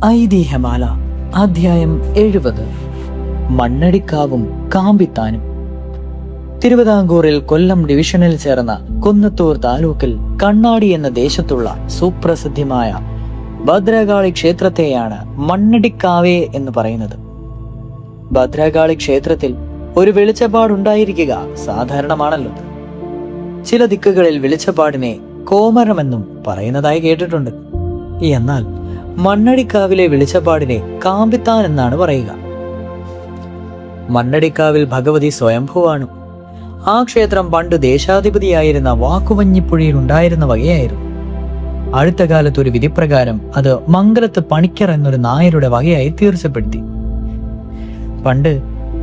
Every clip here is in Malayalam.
ഐതിഹ്യമാല അധ്യായം 70. മണ്ണടിക്കാവും കാമ്പിത്താനും. തിരുവിതാംകൂറിൽ കൊല്ലം ഡിവിഷനിൽ ചേർന്ന കുന്നത്തൂർ താലൂക്കിൽ കണ്ണാടി എന്ന ദേശത്തുള്ള സുപ്രസിദ്ധമായ ഭദ്രകാളി ക്ഷേത്രത്തെയാണ് മണ്ണടിക്കാവേ എന്ന് പറയുന്നത്. ഭദ്രകാളി ക്ഷേത്രത്തിൽ ഒരു വെളിച്ചപ്പാടുണ്ടായിരിക്കുക സാധാരണമാണല്ലോ. ചില ദിക്കുകളിൽ വെളിച്ചപ്പാടിനെ കോമരമെന്നും പറയുന്നതായി കേട്ടിട്ടുണ്ട്. എന്നാൽ മണ്ണടിക്കാവിലെ വെളിച്ചപ്പാടിനെ കാമ്പിത്താൻ എന്നാണ് പറയുക. മണ്ണടിക്കാവിൽ ഭഗവതി സ്വയംഭൂവാണ്. ആ ക്ഷേത്രം പണ്ട് ദേശാധിപതിയായിരുന്ന വാക്കുവഞ്ഞിപ്പുഴയിൽ ഉണ്ടായിരുന്ന വകയായിരുന്നു. അടുത്ത കാലത്ത് ഒരു വിധിപ്രകാരം അത് മംഗലത്ത് പണിക്കർ എന്നൊരു നായരുടെ വകയായി തീർച്ചപ്പെടുത്തി. പണ്ട്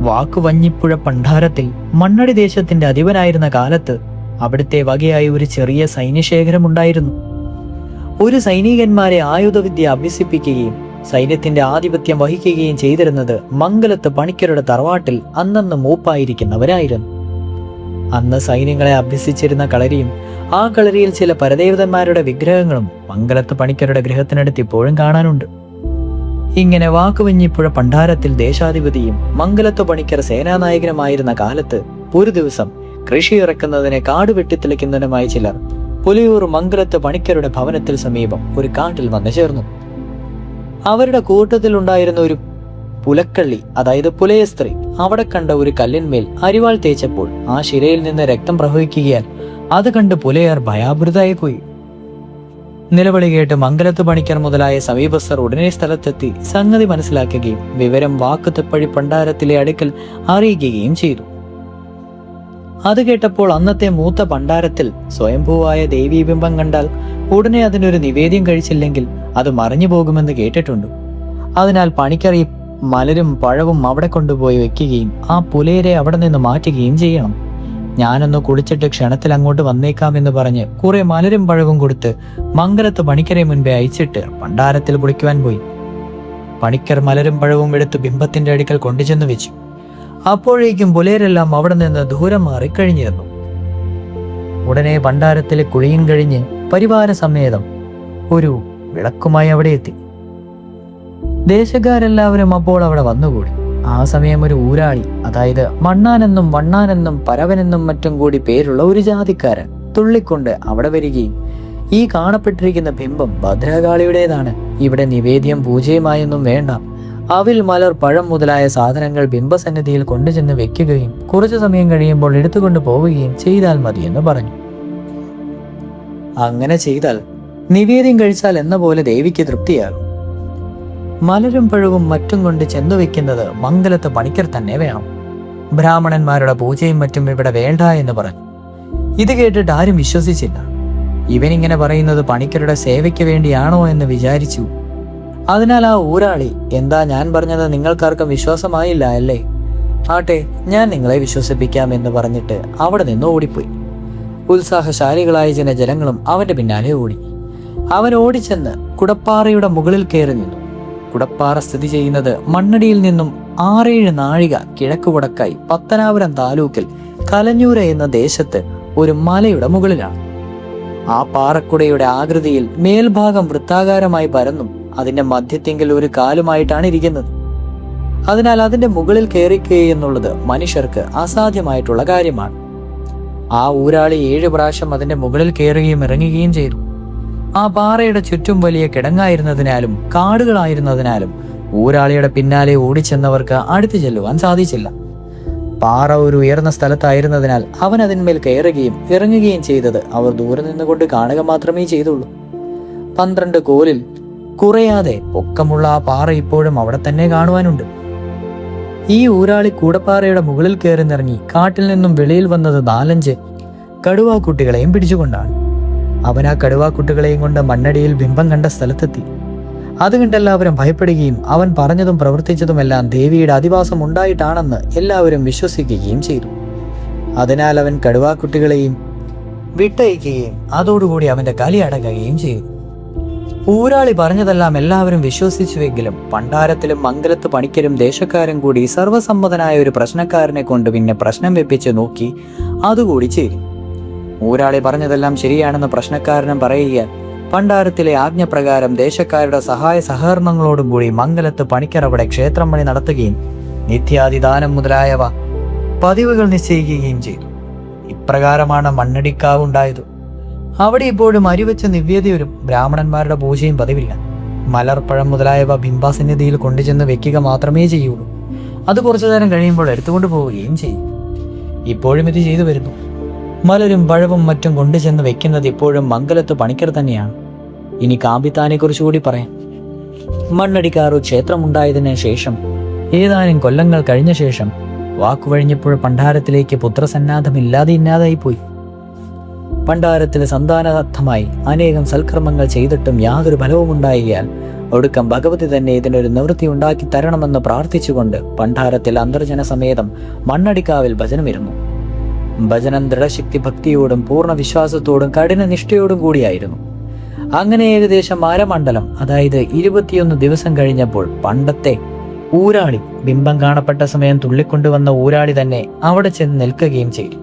വാക്കുവഞ്ഞിപ്പുഴ പണ്ടാരത്തിൽ മണ്ണടി ദേശത്തിന്റെ അധിപനായിരുന്ന കാലത്ത് അവിടുത്തെ വകയായി ഒരു ചെറിയ സൈന്യശേഖരം ഉണ്ടായിരുന്നു. ഒരു സൈനികന്മാരെ ആയുധവിദ്യ അഭ്യസിപ്പിക്കുകയും സൈന്യത്തിന്റെ ആധിപത്യം വഹിക്കുകയും ചെയ്തിരുന്നത് മംഗലത്ത് പണിക്കരുടെ തറവാട്ടിൽ അന്നന്ന് മൂപ്പായിരിക്കുന്നവരായിരുന്നു. അന്ന് സൈന്യങ്ങളെ അഭ്യസിച്ചിരുന്ന കളരിയും ആ കളരിയിൽ ചില പരദേവതന്മാരുടെ വിഗ്രഹങ്ങളും മംഗലത്ത് പണിക്കരുടെ ഗൃഹത്തിനടുത്ത് ഇപ്പോഴും കാണാനുണ്ട്. ഇങ്ങനെ വാക്കുവഞ്ഞിപ്പുഴ പണ്ടാരത്തിൽ ദേശാധിപതിയും മംഗലത്ത് പണിക്കർ സേനാനായകനുമായിരുന്ന കാലത്ത് ഒരു ദിവസം കൃഷി ഇറക്കുന്നതിനെ കാട് വെട്ടിത്തെളിക്കുന്നതിനുമായി ചിലർ പുലിയൂർ മംഗലത്ത് പണിക്കരുടെ ഭവനത്തിൽ സമീപം ഒരു കാട്ടിൽ വന്നു ചേർന്നു. അവരുടെ കൂട്ടത്തിൽ ഉണ്ടായിരുന്ന ഒരു പുലക്കള്ളി, അതായത് പുലയ സ്ത്രീ, അവിടെ കണ്ട ഒരു കല്ലിന്മേൽ അരിവാൾ തേച്ചപ്പോൾ ആ ശിരയിൽ നിന്ന് രക്തം പ്രവഹിക്കുകയാൽ അത് കണ്ട് പുലയർ ഭയാഭൃതായി പോയി. നിലവിളി കേട്ട് മംഗലത്ത് പണിക്കർ മുതലായ സമീപസ്ഥർ ഉടനെ സ്ഥലത്തെത്തി സംഗതി മനസ്സിലാക്കുകയും വിവരം വാക്കുതെപ്പഴി പണ്ടാരത്തിലെ അടുക്കൽ അറിയിക്കുകയും ചെയ്തു. അത് കേട്ടപ്പോൾ അന്നത്തെ മൂത്ത പണ്ടാരത്തിൽ സ്വയംഭൂവായ ദേവീബിംബം കണ്ടാൽ ഉടനെ അതിനൊരു നിവേദ്യം കഴിച്ചില്ലെങ്കിൽ അത് മറിഞ്ഞു പോകുമെന്ന് കേട്ടിട്ടുണ്ട്. അതിനാൽ പണിക്കർ ഈ മലരും പഴവും അവിടെ കൊണ്ടുപോയി വെക്കുകയും ആ പുലയരെ അവിടെ നിന്ന് മാറ്റുകയും ചെയ്യണം. ഞാനൊന്ന് കുളിച്ചിട്ട് ക്ഷണത്തിൽ അങ്ങോട്ട് വന്നേക്കാമെന്ന് പറഞ്ഞ് കുറെ മലരും പഴവും കൊടുത്ത് മംഗലത്ത് പണിക്കരെ മുൻപേ അയച്ചിട്ട് പണ്ടാരത്തിൽ കുളിക്കുവാൻ പോയി. പണിക്കർ മലരും പഴവും എടുത്ത് ബിംബത്തിന്റെ അടുക്കൽ കൊണ്ടുചെന്ന് വെച്ചു. അപ്പോഴേക്കും പുലയരെല്ലാം അവിടെ നിന്ന് ദൂരം മാറിക്കഴിഞ്ഞിരുന്നു. ഉടനെ ഭണ്ഡാരത്തിലെ കുളിയും കഴിഞ്ഞ് പരിവാര സമേതം ഒരു വിളക്കുമായി അവിടെ എത്തി. ദേശക്കാരെല്ലാവരും അപ്പോൾ അവിടെ വന്നുകൂടി. ആ സമയം ഒരു ഊരാളി, അതായത് മണ്ണാനെന്നും വണ്ണാനെന്നും പരവനെന്നും മറ്റും കൂടി പേരുള്ള ഒരു ജാതിക്കാരൻ തുള്ളിക്കൊണ്ട് അവിടെ വരികയും ഈ കാണപ്പെട്ടിരിക്കുന്ന ബിംബം ഭദ്രകാളിയുടേതാണ്, ഇവിടെ നിവേദ്യം പൂജയുമായൊന്നും വേണ്ട, അവിൽ മലർ പഴം മുതലായ സാധനങ്ങൾ ബിംബസന്നിധിയിൽ കൊണ്ടുചെന്ന് വെക്കുകയും കുറച്ചു സമയം കഴിയുമ്പോൾ എടുത്തുകൊണ്ട് പോവുകയും ചെയ്താൽ മതിയെന്ന് പറഞ്ഞു. അങ്ങനെ ചെയ്താൽ നിവേദ്യം കഴിച്ചാൽ എന്ന പോലെ ദേവിക്ക് തൃപ്തിയാകും. മലരും പഴവും മറ്റും കൊണ്ട് ചെന്നു വെക്കുന്നത് മംഗലത്ത് പണിക്കർ തന്നെ വേണം. ബ്രാഹ്മണന്മാരുടെ പൂജയും മറ്റും ഇവിടെ വേണ്ട എന്ന് പറഞ്ഞു. ഇത് കേട്ടിട്ട് ആരും വിശ്വസിച്ചില്ല. ഇവനിങ്ങനെ പറയുന്നത് പണിക്കരുടെ സേവയ്ക്ക് വേണ്ടിയാണോ എന്ന് വിചാരിച്ചു. അതിനാൽ ആ ഊരാളി, എന്താ ഞാൻ പറഞ്ഞത് നിങ്ങൾക്കാർക്കും വിശ്വാസമായില്ല അല്ലേ? ആട്ടെ, ഞാൻ നിങ്ങളെ വിശ്വസിപ്പിക്കാം എന്ന് പറഞ്ഞിട്ട് അവിടെ നിന്ന് ഓടിപ്പോയി. ഉത്സാഹശാലികളായ ജനങ്ങളും അവന്റെ പിന്നാലെ ഓടി. അവൻ ഓടിച്ചെന്ന് കുടപ്പാറയുടെ മുകളിൽ കയറി നിന്നു. കുടപ്പാറ സ്ഥിതി ചെയ്യുന്നത് മണ്ണടിയിൽ നിന്നും 6-7 നാഴിക കിഴക്ക് വടക്കായി പത്തനാപുരം താലൂക്കിൽ കലഞ്ഞൂര് എന്ന ദേശത്ത് ഒരു മലയുടെ മുകളിലാണ്. ആ പാറക്കുടയുടെ ആകൃതിയിൽ മേൽഭാഗം വൃത്താകാരമായി പരന്നും അതിന്റെ മധ്യത്തെങ്കിൽ ഒരു കാലുമായിട്ടാണ് ഇരിക്കുന്നത്. അതിനാൽ അതിന്റെ മുകളിൽ കയറിക്കുക എന്നുള്ളത് മനുഷ്യർക്ക് അസാധ്യമായിട്ടുള്ള കാര്യമാണ്. ആ ഊരാളി 7 പ്രാവശ്യം അതിന്റെ മുകളിൽ കയറുകയും ഇറങ്ങുകയും ചെയ്തു. ആ പാറയുടെ ചുറ്റും വലിയ കിടങ്ങായിരുന്നതിനാലും കാടുകളായിരുന്നതിനാലും ഊരാളിയുടെ പിന്നാലെ ഓടിച്ചെന്നവർക്ക് അടുത്തു ചെല്ലുവാൻ സാധിച്ചില്ല. പാറ ഒരു ഉയർന്ന സ്ഥലത്തായിരുന്നതിനാൽ അവൻ അതിന്മേൽ കയറുകയും ഇറങ്ങുകയും ചെയ്തത് അവർ ദൂരെ നിന്നുകൊണ്ട് കാണുക മാത്രമേ ചെയ്തുള്ളൂ. 12 കോലിൽ കുറയാതെ പൊക്കമുള്ള ആ പാറ ഇപ്പോഴും അവിടെ തന്നെ കാണുവാനുണ്ട്. ഈ ഊരാളി കൂടപ്പാറയുടെ മുകളിൽ കയറി നിറങ്ങി കാട്ടിൽ നിന്നും വെളിയിൽ വന്നത് 4-5 കടുവാക്കുട്ടികളെയും പിടിച്ചുകൊണ്ടാണ്. അവൻ ആ കടുവാക്കുട്ടികളെയും കൊണ്ട് മണ്ണടിയിൽ ബിംബം കണ്ട സ്ഥലത്തെത്തി. അത് കണ്ടെല്ലാവരും ഭയപ്പെടുകയും അവൻ പറഞ്ഞതും പ്രവർത്തിച്ചതുമെല്ലാം ദേവിയുടെ അധിവാസം ഉണ്ടായിട്ടാണെന്ന് എല്ലാവരും വിശ്വസിക്കുകയും ചെയ്തു. അതിനാൽ അവൻ കടുവാക്കുട്ടികളെയും വിട്ടയക്കുകയും അതോടുകൂടി അവന്റെ കലി അടങ്ങുകയും ചെയ്തു. ഊരാളി പറഞ്ഞതെല്ലാം എല്ലാവരും വിശ്വസിച്ചുവെങ്കിലും പണ്ടാരത്തിലും മംഗലത്ത് പണിക്കരും ദേശക്കാരും കൂടി സർവസമ്മതനായ ഒരു പ്രശ്നക്കാരനെ കൊണ്ട് പിന്നെ പ്രശ്നം വെപ്പിച്ച് നോക്കി അതുകൂടി ചെയ്തു. ഊരാളി പറഞ്ഞതെല്ലാം ശരിയാണെന്ന് പ്രശ്നക്കാരനും പറയുക, പണ്ടാരത്തിലെ ആജ്ഞപ്രകാരം ദേശക്കാരുടെ സഹായ സഹകരണങ്ങളോടും കൂടി മംഗലത്ത് പണിക്കർ അവിടെ ക്ഷേത്രം പണി നടത്തുകയും നിത്യാതിദാനം മുതലായവ പതിവുകൾ നിശ്ചയിക്കുകയും ചെയ്തു. ഇപ്രകാരമാണ് മണ്ണടിക്കാവ് ഉണ്ടായത്. അവിടെ ഇപ്പോഴും അരിവെച്ച നിവേദ്യരും ബ്രാഹ്മണന്മാരുടെ പൂജയും പതിവില്ല. മലർപ്പഴം മുതലായവ ബിംബാസന്നിധിയിൽ കൊണ്ടുചെന്ന് വെക്കുക മാത്രമേ ചെയ്യുള്ളൂ. അത് കുറച്ചു നേരം കഴിയുമ്പോൾ എടുത്തുകൊണ്ട് പോവുകയും ചെയ്യും. ഇപ്പോഴും ഇത് ചെയ്തു വരുന്നു. മലരും പഴവും മറ്റും കൊണ്ടുചെന്ന് വെക്കുന്നത് ഇപ്പോഴും മംഗലത്ത് പണിക്കർ തന്നെയാണ്. ഇനി കാമ്പിത്താനെ കുറിച്ചുകൂടി പറയാം. മണ്ണടിക്കാറു ക്ഷേത്രമുണ്ടായതിനു ശേഷം ഏതാനും കൊല്ലങ്ങൾ കഴിഞ്ഞ ശേഷം വാക്കുവഴിഞ്ഞപ്പോൾ പണ്ടാരത്തിലേക്ക് പുത്രസന്നാധമില്ലാതെ പോയി. പണ്ടാരത്തിലെ സന്താനാർത്ഥമായി അനേകം സൽക്കർമ്മങ്ങൾ ചെയ്തിട്ടും യാതൊരു ഫലവും ഉണ്ടായിയാൽ ഒടുക്കം ഭഗവതി തന്നെ ഇതിനൊരു നിവൃത്തി ഉണ്ടാക്കി തരണമെന്ന് പ്രാർത്ഥിച്ചുകൊണ്ട് പണ്ടാരത്തിൽ അന്തർജന സമേതം മണ്ണടിക്കാവിൽ ഭജനമിരുന്നു. ഭജനം ദൃഢശക്തി ഭക്തിയോടും പൂർണ്ണ വിശ്വാസത്തോടും കഠിന നിഷ്ഠയോടും കൂടിയായിരുന്നു. അങ്ങനെ ഏകദേശം അരമണ്ഡലം, അതായത് 21 ദിവസം കഴിഞ്ഞപ്പോൾ പണ്ടത്തെ ഊരാളി, ബിംബം കാണപ്പെട്ട സമയം തുള്ളിക്കൊണ്ടുവന്ന ഊരാളി തന്നെ അവിടെ ചെന്ന് നിൽക്കുകയും ചെയ്തു.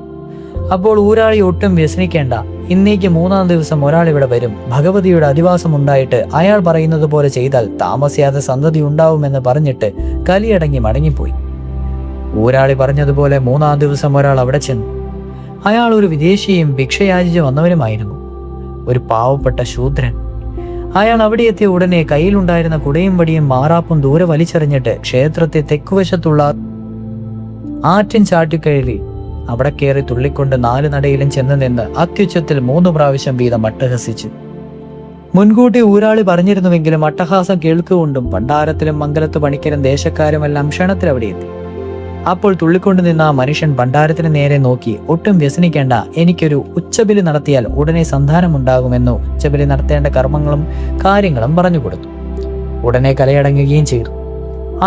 അപ്പോൾ ഊരാളി ഒട്ടും വ്യസനിക്കേണ്ട, ഇന്നേക്ക് 3-ാം ദിവസം ഒരാൾ ഇവിടെ വരും, ഭഗവതിയുടെ അധിവാസം ഉണ്ടായിട്ട് അയാൾ പറയുന്നത് പോലെ ചെയ്താൽ താമസിയാതെ സന്തതി ഉണ്ടാവുമെന്ന് പറഞ്ഞിട്ട് കലിയടങ്ങി മടങ്ങിപ്പോയി. ഊരാളി പറഞ്ഞതുപോലെ 3-ാം ദിവസം ഒരാൾ അവിടെ ചെന്നു. അയാൾ ഒരു വിദേശിയും ഭിക്ഷയാചിച്ച് വന്നവനുമായിരുന്നു, ഒരു പാവപ്പെട്ട ശൂദ്രൻ. അയാൾ അവിടെ എത്തിയ ഉടനെ കയ്യിലുണ്ടായിരുന്ന കുടയും വടിയും മാറാപ്പും ദൂരെ വലിച്ചെറിഞ്ഞിട്ട് ക്ഷേത്രത്തെ തെക്കുവശത്തുള്ള ആറ്റിൻ ചാട്ടിക്കഴി അവിടെ കയറി തുള്ളിക്കൊണ്ട് 4 നടയിലും ചെന്ന് നിന്ന് അത്യുച്ചത്തിൽ 3 പ്രാവശ്യം വീതം അട്ടഹസിച്ചു. മുൻകൂട്ടി ഊരാളി പറഞ്ഞിരുന്നുവെങ്കിലും അട്ടഹാസം കേൾക്കുകൊണ്ടും പണ്ടാരത്തിലും മംഗലത്ത് പണിക്കരും ദേശക്കാരുമെല്ലാം ക്ഷണത്തിൽ അവിടെ എത്തി. അപ്പോൾ തുള്ളിക്കൊണ്ട് നിന്ന ആ മനുഷ്യൻ പണ്ടാരത്തിന് നേരെ നോക്കി, ഒട്ടും വ്യസനിക്കേണ്ട, എനിക്കൊരു ഉച്ചബലി നടത്തിയാൽ ഉടനെ സന്താനമുണ്ടാകുമെന്നു ഉച്ചബലി നടത്തേണ്ട കർമ്മങ്ങളും കാര്യങ്ങളും പറഞ്ഞു കൊടുത്തു. ഉടനെ കലയടങ്ങുകയും ചെയ്തു.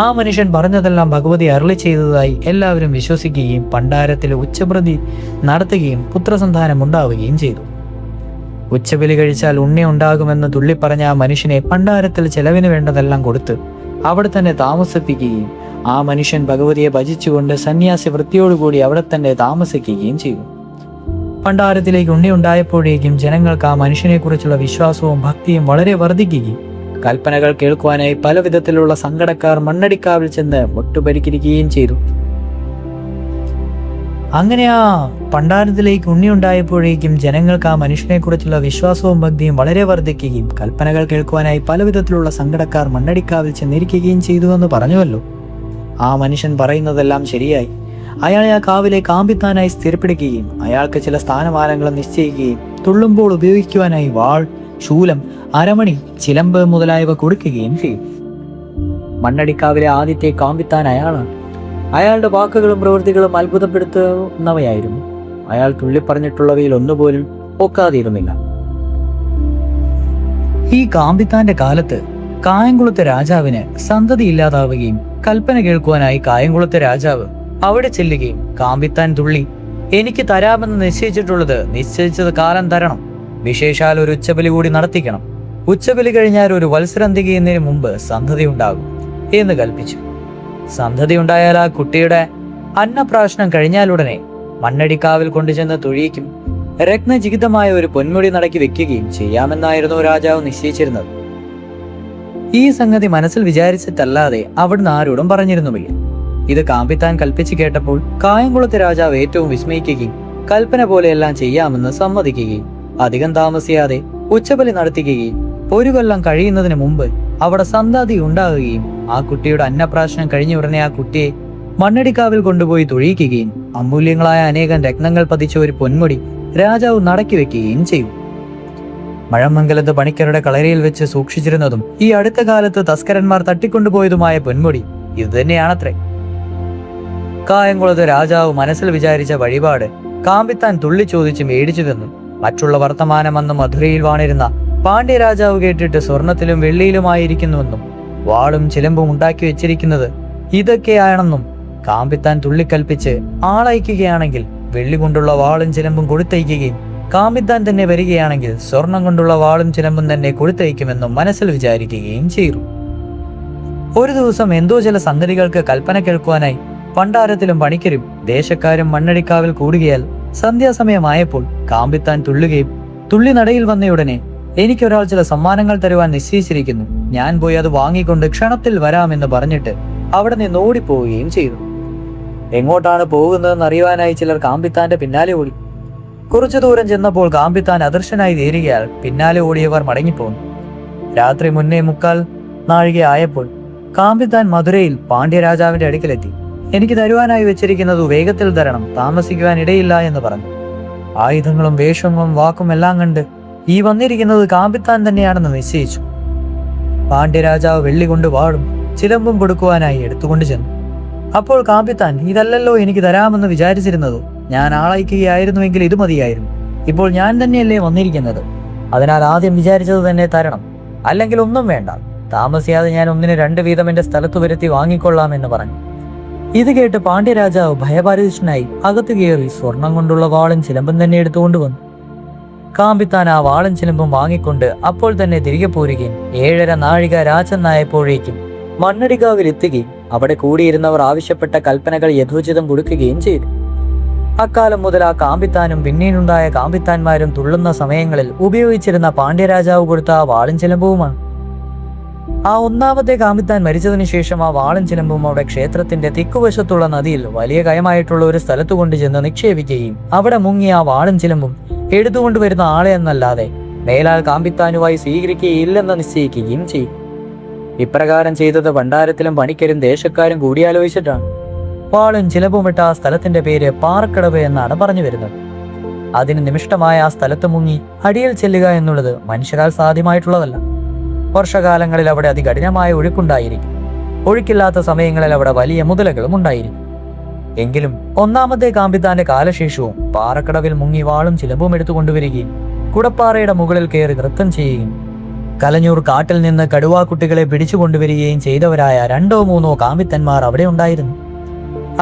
ആ മനുഷ്യൻ പറഞ്ഞതെല്ലാം ഭഗവതി അരുളി ചെയ്തതായി എല്ലാവരും വിശ്വസിക്കുകയും പണ്ടാരത്തിൽ ഉച്ചപ്രതി നടത്തുകയും പുത്രസന്താനം ഉണ്ടാവുകയും ചെയ്തു. ഉച്ചബലി കഴിച്ചാൽ ഉണ്ണി ഉണ്ടാകുമെന്ന് തുള്ളിപ്പറഞ്ഞ ആ മനുഷ്യനെ പണ്ടാരത്തിൽ ചെലവിന് വേണ്ടതെല്ലാം കൊടുത്ത് അവിടെ തന്നെ താമസിപ്പിക്കുകയും ആ മനുഷ്യൻ ഭഗവതിയെ ഭജിച്ചുകൊണ്ട് സന്യാസി വൃത്തിയോടുകൂടി അവിടെ തന്നെ താമസിക്കുകയും ചെയ്തു. പണ്ടാരത്തിലേക്ക് ഉണ്ണി ഉണ്ടായപ്പോഴേക്കും ജനങ്ങൾക്ക് ആ മനുഷ്യനെ കുറിച്ചുള്ള വിശ്വാസവും ഭക്തിയും വളരെ വർദ്ധിക്കുകയും കൽപ്പനകൾ കേൾക്കുവാനായി പല വിധത്തിലുള്ള സങ്കടക്കാർ മണ്ണടിക്കാവിൽ ചെന്ന് മുട്ടുപരിക്കിരിക്കുകയും ചെയ്തു. അങ്ങനെ ആ പണ്ടാരത്തിലേക്ക് ഉണ്ണി ഉണ്ടായപ്പോഴേക്കും ജനങ്ങൾക്ക് ആ മനുഷ്യനെ കുറിച്ചുള്ള വിശ്വാസവും ഭക്തിയും വളരെ വർദ്ധിക്കുകയും കൽപ്പനകൾ കേൾക്കുവാനായി പല വിധത്തിലുള്ള സങ്കടക്കാർ മണ്ണടിക്കാവിൽ ചെന്നിരിക്കുകയും ചെയ്തു എന്ന് പറഞ്ഞുവല്ലോ. ആ മനുഷ്യൻ പറയുന്നതെല്ലാം ശരിയായി. അയാളെ ആ കാവിലെ കാമ്പിത്താനായി സ്ഥിരപ്പെടുകയും അയാൾക്ക് ചില സ്ഥാനമാനങ്ങളും നിശ്ചയിക്കുകയും തുള്ളുമ്പോൾ ഉപയോഗിക്കുവാനായി വാൾ, ശൂലം, അരമണി, ചിലമ്പ് മുതലായവ കൊടുക്കുകയും ചെയ്യും. മണ്ണടിക്കാവിലെ ആദ്യത്തെ കാമ്പിത്താൻ അയാളാണ്. അയാളുടെ വാക്കുകളും പ്രവൃത്തികളും അത്ഭുതപ്പെടുത്തുന്നവയായിരുന്നു. അയാൾ തുള്ളിപ്പറഞ്ഞിട്ടുള്ളവയിൽ ഒന്നുപോലും ഒക്കാതിരുന്നില്ല. ഈ കാമ്പിത്താന്റെ കാലത്ത് കായംകുളത്തെ രാജാവിന് സന്തതി ഇല്ലാതാവുകയും കൽപ്പന കേൾക്കുവാനായി കായംകുളത്തെ രാജാവ് അവിടെ ചെല്ലുകയും കാമ്പിത്താൻ തുള്ളി, എനിക്ക് തരാമെന്ന് നിശ്ചയിച്ചിട്ടുള്ളത് നിശ്ചയിച്ചത് കാലം തരണം, വിശേഷാൽ ഒരു ഉച്ചബലി കൂടി നടത്തിക്കണം, ഉച്ചബലി കഴിഞ്ഞാൽ ഒരു വത്സരം തികയുന്നതിന് മുമ്പ് സന്തതി ഉണ്ടാകും എന്ന് കൽപ്പിച്ചു. സന്തതി ഉണ്ടായാൽ ആ കുട്ടിയുടെ അന്നപ്രാശനം കഴിഞ്ഞാലുടനെ മണ്ണടിക്കാവിൽ കൊണ്ടുചെന്ന് തൊഴിയിക്കും, രത്നജിഗിതമായ ഒരു പൊന്മുടി നടക്കി വെക്കുകയും ചെയ്യാമെന്നായിരുന്നു രാജാവ് നിശ്ചയിച്ചിരുന്നത്. ഈ സംഗതി മനസ്സിൽ വിചാരിച്ചിട്ടല്ലാതെ അവിടുന്ന് ആരോടും പറഞ്ഞിരുന്നുമില്ല. ഇത് കാമ്പിത്താൻ കൽപ്പിച്ചു കേട്ടപ്പോൾ കായംകുളത്തെ രാജാവ് ഏറ്റവും വിസ്മയിക്കുകയും കൽപ്പന പോലെയെല്ലാം ചെയ്യാമെന്ന് സമ്മതിക്കുകയും അധികം താമസിയാതെ ഉച്ചബലി നടത്തുകയും 1 കൊല്ലം കഴിയുന്നതിന് മുമ്പ് അവിടെ സന്തതി ഉണ്ടാകുകയും ആ കുട്ടിയുടെ അന്നപ്രാശനം കഴിഞ്ഞ ഉടനെ ആ കുട്ടിയെ മണ്ണടിക്കാവിൽ കൊണ്ടുപോയി തൊഴിയിക്കുകയും അമൂല്യങ്ങളായ അനേകം രത്നങ്ങൾ പതിച്ച ഒരു പൊന്മുടി രാജാവ് നടക്കി വെക്കുകയും ചെയ്തു. മഴമംഗലത്ത് പണിക്കരുടെ കളരിയിൽ വെച്ച് സൂക്ഷിച്ചിരുന്നതും ഈ അടുത്ത കാലത്ത് തസ്കരന്മാർ തട്ടിക്കൊണ്ടുപോയതുമായ പൊന്മുടി ഇതുതന്നെയാണത്രേ. കായംകുളത്ത് രാജാവ് മനസ്സിൽ വിചാരിച്ച വഴിപാട് കാമ്പിത്താൻ തുള്ളി ചോദിച്ച് മേടിച്ചു തന്നു. മറ്റുള്ള വർത്തമാനം അന്ന് മധുരയിൽ വാണിരുന്ന പാണ്ഡ്യ രാജാവ് കേട്ടിട്ട് സ്വർണത്തിലും വെള്ളിയിലുമായിരിക്കുന്നുവെന്നും വാളും ചിലമ്പും ഉണ്ടാക്കി വെച്ചിരിക്കുന്നത് ഇതൊക്കെയാണെന്നും കാമ്പിത്താൻ തുള്ളിക്കൽപ്പിച്ച് ആളയക്കുകയാണെങ്കിൽ വെള്ളി കൊണ്ടുള്ള വാളും ചിലമ്പും കൊടുത്തയക്കുകയും കാമ്പിത്താൻ തന്നെ വരികയാണെങ്കിൽ സ്വർണം കൊണ്ടുള്ള വാളും ചിലമ്പും തന്നെ കൊടുത്തയക്കുമെന്നും മനസ്സിൽ വിചാരിക്കുകയും ചെയ്തു. ഒരു ദിവസം എന്തോ ചില സന്തതികൾക്ക് കൽപ്പന കേൾക്കുവാനായി പണ്ടാരത്തിലും പണിക്കരും ദേശക്കാരും മണ്ണടിക്കാവിൽ കൂടുകയാൽ സന്ധ്യാസമയമായപ്പോൾ കാമ്പിത്താൻ തുള്ളുകയും തുള്ളി നടയിൽ വന്നയുടനെ എനിക്കൊരാൾ ചില സമ്മാനങ്ങൾ തരുവാൻ നിശ്ചയിച്ചിരിക്കുന്നു. ഞാൻ പോയി അത് വാങ്ങിക്കൊണ്ട് ക്ഷണത്തിൽ വരാമെന്ന് പറഞ്ഞിട്ട് അവിടെ നിന്ന് ഓടിപ്പോവുകയും ചെയ്തു. എങ്ങോട്ടാണ് പോകുന്നതെന്ന് അറിയുവാനായി ചിലർ കാമ്പിത്താന്റെ പിന്നാലെ ഓടി. കുറച്ചു ദൂരം ചെന്നപ്പോൾ കാമ്പിത്താൻ അദൃശ്യനായി തീരുകയാൽ പിന്നാലെ ഓടിയവർ മടങ്ങിപ്പോന്നു. രാത്രി 3:45 നാഴികയായപ്പോൾ കാമ്പിത്താൻ മധുരയിൽ പാണ്ഡ്യരാജാവിന്റെ അടുക്കലെത്തി. എനിക്ക് തരുവാനായി വെച്ചിരിക്കുന്നത് വേഗത്തിൽ തരണം, താമസിക്കുവാൻ ഇടയില്ല എന്ന് പറഞ്ഞു. ആയുധങ്ങളും വേഷങ്ങളും വാക്കും എല്ലാം കണ്ട് ഈ വന്നിരിക്കുന്നത് കാമ്പിത്താൻ തന്നെയാണെന്ന് നിശ്ചയിച്ചു. പാണ്ഡ്യരാജാവ് വെള്ളി കൊണ്ട് വാളും ചിലമ്പും കൊടുക്കുവാനായി എടുത്തുകൊണ്ട് ചെന്നു. അപ്പോൾ കാമ്പിത്താൻ, ഇതല്ലല്ലോ എനിക്ക് തരാമെന്ന് വിചാരിച്ചിരുന്നത്. ഞാൻ ആളയക്കുകയായിരുന്നുവെങ്കിൽ ഇത് മതിയായിരുന്നു. ഇപ്പോൾ ഞാൻ തന്നെയല്ലേ വന്നിരിക്കുന്നത്. അതിനാൽ ആദ്യം വിചാരിച്ചത് തന്നെ തരണം, അല്ലെങ്കിൽ ഒന്നും വേണ്ട. താമസിയാതെ ഞാൻ 1-ന് 2 വീതം എന്റെ സ്ഥലത്ത് വരുത്തി വാങ്ങിക്കൊള്ളാം എന്ന് പറഞ്ഞു. ഇത് കേട്ട് പാണ്ഡ്യരാജാവ് ഭയപരിതനായി അകത്ത് കയറി സ്വർണം കൊണ്ടുള്ള വാളും ചിലമ്പും തന്നെ എടുത്തുകൊണ്ടുവന്നു. കാമ്പിത്താൻ ആ വാളും ചിലമ്പും വാങ്ങിക്കൊണ്ട് അപ്പോൾ തന്നെ തിരികെ പോരുകയും 7:30 നാഴിക രാജനായപ്പോഴേക്കും മണ്ണടിക്കാവിൽ എത്തുകയും അവിടെ കൂടിയിരുന്നവർ ആവശ്യപ്പെട്ട കൽപ്പനകൾ യഥോചിതം കൊടുക്കുകയും ചെയ്തു. അക്കാലം മുതൽ ആ കാമ്പിത്താനും പിന്നീടുണ്ടായ കാമ്പിത്താന്മാരും തുള്ളുന്ന സമയങ്ങളിൽ ഉപയോഗിച്ചിരുന്ന പാണ്ഡ്യരാജാവ് കൊടുത്ത ആ വാളും ചിലമ്പുമാണ്. ആ 1-ാമത്തെ കാമ്പിത്താൻ മരിച്ചതിനു ശേഷം ആ വാളും ചിലമ്പും അവിടെ ക്ഷേത്രത്തിന്റെ തെക്കുവശത്തുള്ള നദിയിൽ വലിയ കയമായിട്ടുള്ള ഒരു സ്ഥലത്ത് കൊണ്ട് ചെന്ന് നിക്ഷേപിക്കുകയും അവിടെ മുങ്ങി ആ വാളും ചിലമ്പും എടുത്തുകൊണ്ടുവരുന്ന ആളെ എന്നല്ലാതെ മേലാൽ കാമ്പിത്താനുമായി സ്വീകരിക്കുകയില്ലെന്ന് നിശ്ചയിക്കുകയും ചെയ്യും. ഇപ്രകാരം ചെയ്തത് ഭണ്ഡാരത്തിലും പണിക്കരും ദേശക്കാരും കൂടിയാലോചിച്ചിട്ടാണ്. വാളും ചിലമ്പുമിട്ട ആ സ്ഥലത്തിന്റെ പേര് പാറക്കടവ് എന്നാണ് പറഞ്ഞു വരുന്നത്. അതിന് നിമിഷ്ടമായ ആ സ്ഥലത്ത് മുങ്ങി അടിയിൽ ചെല്ലുക എന്നുള്ളത് മനുഷ്യരാൽ സാധ്യമായിട്ടുള്ളതല്ല. വർഷകാലങ്ങളിൽ അവിടെ അതികഠിനമായ ഒഴുക്കുണ്ടായിരിക്കും. ഒഴുക്കില്ലാത്ത സമയങ്ങളിൽ അവിടെ വലിയ മുതലകളും ഉണ്ടായിരിക്കും. എങ്കിലും 1-ാമത്തെ കാമ്പിത്താന്റെ കാലശേഷവും പാറക്കടവിൽ മുങ്ങി വാളും ചിലമ്പും എടുത്തുകൊണ്ടുവരികയും കുടപ്പാറയുടെ മുകളിൽ കയറി നൃത്തം ചെയ്യുകയും കലഞ്ഞൂർ കാട്ടിൽ നിന്ന് കടുവാക്കുട്ടികളെ പിടിച്ചു കൊണ്ടുവരികയും ചെയ്തവരായ 2-3 കാമ്പിത്തന്മാർ അവിടെ ഉണ്ടായിരുന്നു.